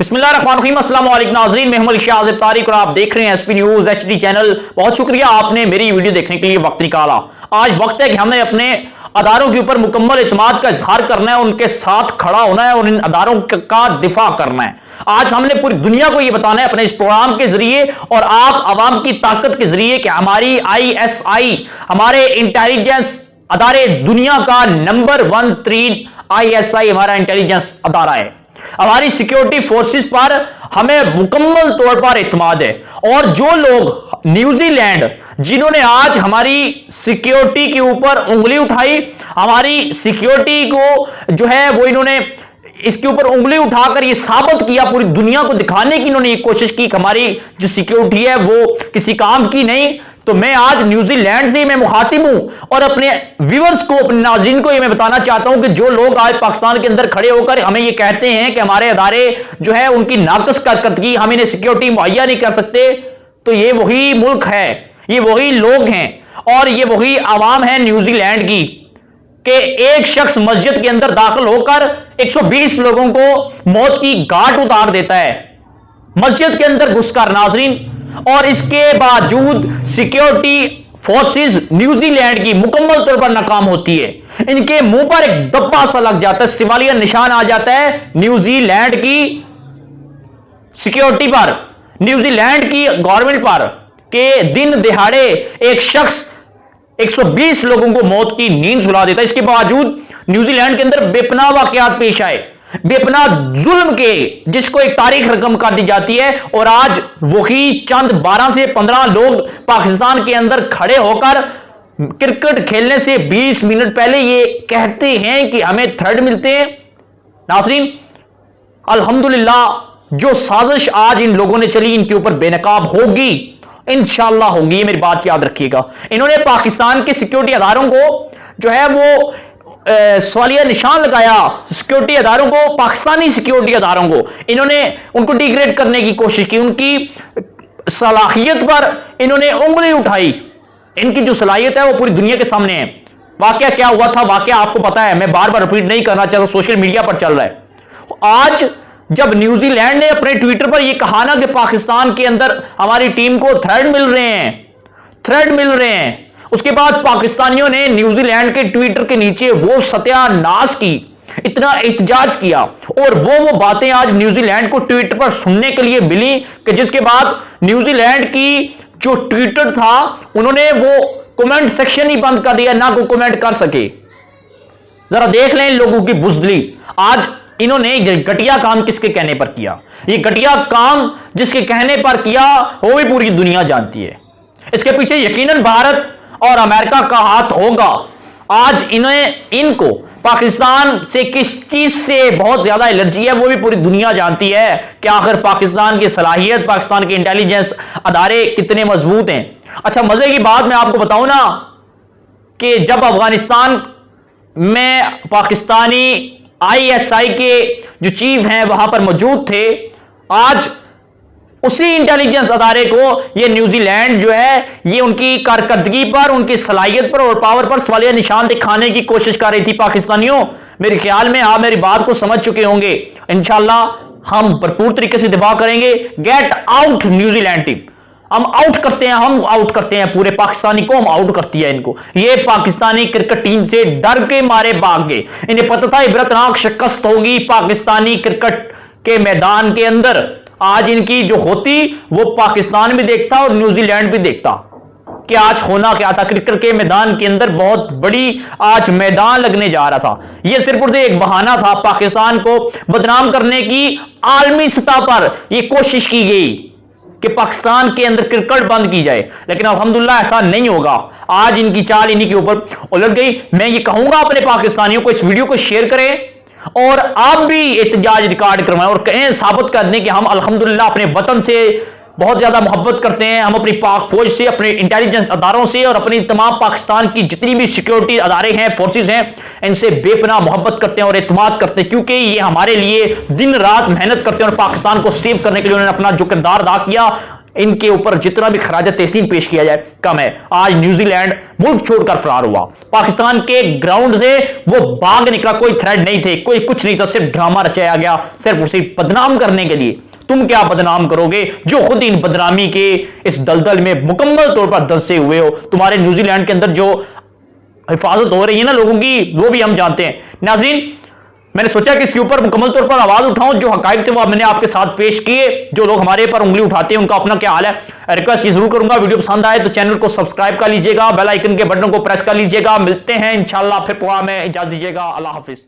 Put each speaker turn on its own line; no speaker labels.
बिस्मिल्लाहिर्रहमानिर्रहीम, अस्सलाम वालेकुम नाज़रीन, मैं हूं शाहज़िब तारिक और आप देख रहे हैं एसपी न्यूज़ एचडी चैनल। बहुत शुक्रिया आपने मेरी वीडियो देखने के लिए वक्त निकाला। आज वक्त है कि हमने अपने अदारों के ऊपर मुकम्मल इत्मीनान का इजहार करना है, उनके साथ खड़ा होना है और इन अदारों का दिफा करना है। आज हमने पूरी दुनिया को यह बताना है अपने इस प्रोग्राम के जरिए और आप अवाम की ताकत के जरिए कि हमारी ISI, हमारे इंटेलिजेंस अदारे दुनिया का नंबर 1 3 ISI हमारा इंटेलिजेंस अदारा है। हमारी सिक्योरिटी फोर्सेस पर हमें मुकम्मल तौर पर इत्मीनान है। और जो लोग न्यूजीलैंड जिन्होंने आज हमारी सिक्योरिटी के ऊपर उंगली उठाई, हमारी सिक्योरिटी को जो है वो इन्होंने इसके ऊपर उंगली उठाकर ये साबित किया, पूरी दुनिया को दिखाने की इन्होंने कोशिश की कि हमारी जो सिक्योरिटी है वो किसी काम की नहीं। तो मैं आज न्यूजीलैंड से मैं मुखातिब हूं और अपने व्यूअर्स को, अपने नाज़रीन को ये मैं बताना चाहता हूं कि जो लोग आज पाकिस्तान के अंदर खड़े होकर हमें ये कहते हैं कि हमारे अदारे जो है उनकी नाकस कारकर्दगी, हम इन्हें सिक्योरिटी मुहैया नहीं कर सकते, तो ये वही मुल्क है, ये वही लोग हैं और ये वही आवाम है न्यूजीलैंड की कि एक शख्स मस्जिद के अंदर दाखिल होकर 120 लोगों को मौत की घाट उतार देता है मस्जिद के अंदर घुसकर, नाज़रीन। और इसके बावजूद सिक्योरिटी फोर्सेस न्यूजीलैंड की मुकम्मल तौर पर नाकाम होती है। इनके मुंह पर एक धब्बा सा लग जाता है, सिवालिया निशान आ जाता है न्यूजीलैंड की सिक्योरिटी पर, न्यूजीलैंड की गवर्नमेंट पर, के दिन दिहाड़े एक शख्स 120 लोगों को मौत की नींद सुला देता है। इसके बावजूद न्यूजीलैंड के अंदर बेपनाह वाकयात पेश आए, बेपनाह जुल्म के, जिसको एक तारीख रकम कर दी जाती है। और आज वही चंद 12 से 15 लोग पाकिस्तान के अंदर खड़े होकर क्रिकेट खेलने से 20 मिनट पहले ये कहते हैं कि हमें थ्रेड मिलते हैं। नाज़रीन, अल्हम्दुलिल्लाह जो साजिश आज इन लोगों ने चली इनके ऊपर बेनकाब होगी, इंशाअल्लाह होगी, ये मेरी बात याद रखिएगा। इन्होंने पाकिस्तान के सिक्योरिटी अदारों को जो है वो सवालिया निशान लगाया, सिक्योरिटी अदारों को, पाकिस्तानी सिक्योरिटी अदारों को इन्होंने उनको डिग्रेड करने की कोशिश की, उनकी सलाहियत पर इन्होंने उंगली उठाई। इनकी जो सलाहियत है वो पूरी दुनिया के सामने है। वाकया क्या हुआ था, वाकया आपको पता है, मैं बार बार रिपीट नहीं करना चाहता, सोशल मीडिया पर चल रहा है। आज जब न्यूजीलैंड ने अपने ट्विटर पर यह कहा ना कि पाकिस्तान के अंदर हमारी टीम को थ्रेड मिल रहे हैं, थ्रेड मिल रहे हैं, उसके बाद पाकिस्तानियों ने न्यूजीलैंड के ट्विटर के नीचे वो सत्यानाश की, इतना एहतजाज किया और वो बातें आज न्यूजीलैंड को ट्विटर पर सुनने के लिए मिली कि जिसके बाद न्यूजीलैंड की जो ट्विटर था उन्होंने वो कमेंट सेक्शन ही बंद कर दिया, ना कोई कमेंट कर सके। जरा देख लें इन लोगों की बुज़दिली। आज इन्होंने घटिया काम किसके कहने पर किया, ये घटिया काम जिसके कहने पर किया वो भी पूरी दुनिया जानती है। इसके पीछे यकीनन भारत और अमेरिका का हाथ होगा। आज इनको पाकिस्तान से किस चीज से बहुत ज्यादा एलर्जी है वो भी पूरी दुनिया जानती है कि आखिर पाकिस्तान की सलाहियत, पाकिस्तान के इंटेलिजेंस अदारे कितने मजबूत हैं। अच्छा, मजे की बात मैं आपको बताऊं ना कि जब अफगानिस्तान में पाकिस्तानी ISI के जो चीफ हैं वहां पर मौजूद थे, आज उसी इंटेलिजेंस अदारे को ये न्यूजीलैंड जो है ये उनकी कारकर्दगी पर, उनकी सलाहियत पर और पावर पर सवालिया निशान दिखाने की कोशिश कर रही थी। पाकिस्तानियों, मेरे ख्याल में आप मेरी बात को समझ चुके होंगे। इंशाल्लाह हम भरपूर तरीके से दिफा करेंगे। गेट आउट न्यूजीलैंड टीम, हम आउट करते हैं, हम आउट करते हैं, पूरे पाकिस्तानी को हम आउट करती है इनको। ये पाकिस्तानी क्रिकेट टीम से डर के मारे भाग गए, इन्हें पता था इबरतनाक शिकस्त होगी पाकिस्तानी क्रिकेट के मैदान के अंदर। आज इनकी जो होती वो पाकिस्तान भी देखता और न्यूजीलैंड भी देखता कि आज होना क्या था। क्रिकेट के मैदान के अंदर बहुत बड़ी आज मैदान लगने जा रहा था। यह सिर्फ और सिर्फ एक बहाना था, पाकिस्तान को बदनाम करने की आलमी सतह पर यह कोशिश की गई कि पाकिस्तान के अंदर क्रिकेट बंद की जाए, लेकिन अल्हम्दुलिल्लाह ऐसा नहीं होगा। आज इनकी चाल इन्हीं के ऊपर उलट गई। मैं ये कहूंगा अपने पाकिस्तानियों को इस वीडियो को शेयर करें और आप भी एहतजाज रिकॉर्ड करवाएं और कहें, साबित कर दें कि हम अल्हम्दुलिल्लाह अपने वतन से बहुत ज्यादा मोहब्बत करते हैं, हम अपनी पाक फौज से, अपने इंटेलिजेंस अदारों से और अपनी तमाम पाकिस्तान की जितनी भी सिक्योरिटी अदारे हैं, फोर्सेस हैं, इनसे बेपनाह मोहब्बत करते हैं और एतमाद करते हैं, क्योंकि ये हमारे लिए दिन रात मेहनत करते हैं और पाकिस्तान को सेव करने के लिए उन्होंने अपना जो किरदार अदा किया, इनके ऊपर जितना भी खराज तहसीन पेश किया जाए कम है। आज न्यूजीलैंड मुल्क छोड़कर फरार हुआ, पाकिस्तान के ग्राउंड से वो भाग निकला, कोई थ्रेड नहीं थे, कोई कुछ नहीं था, सिर्फ ड्रामा रचाया गया, सिर्फ उसे बदनाम करने के लिए। तुम क्या बदनाम करोगे जो खुद इन बदनामी के इस दलदल में मुकम्मल तौर पर दंसे हुए हो। तुम्हारे न्यूजीलैंड के अंदर जो हिफाजत हो रही है ना लोगों की, वो भी हम जानते हैं। नाज़रीन, मैंने सोचा कि इसके ऊपर मुकम्मल तौर पर आवाज उठाऊं, जो हकायक थे वो मैंने आपके साथ पेश किए। जो लोग हमारे पर उंगली उठाते हैं उनका अपना क्या हाल है। रिक्वेस्ट ये जरूर करूंगा, वीडियो पसंद आए तो चैनल को सब्सक्राइब कर लीजिएगा, बेल आइकन के बटन को प्रेस कर लीजिएगा। मिलते हैं इंशाल्लाह फिर प्रोग्राम में, इजाजत दीजिएगा, अल्लाह हाफिज।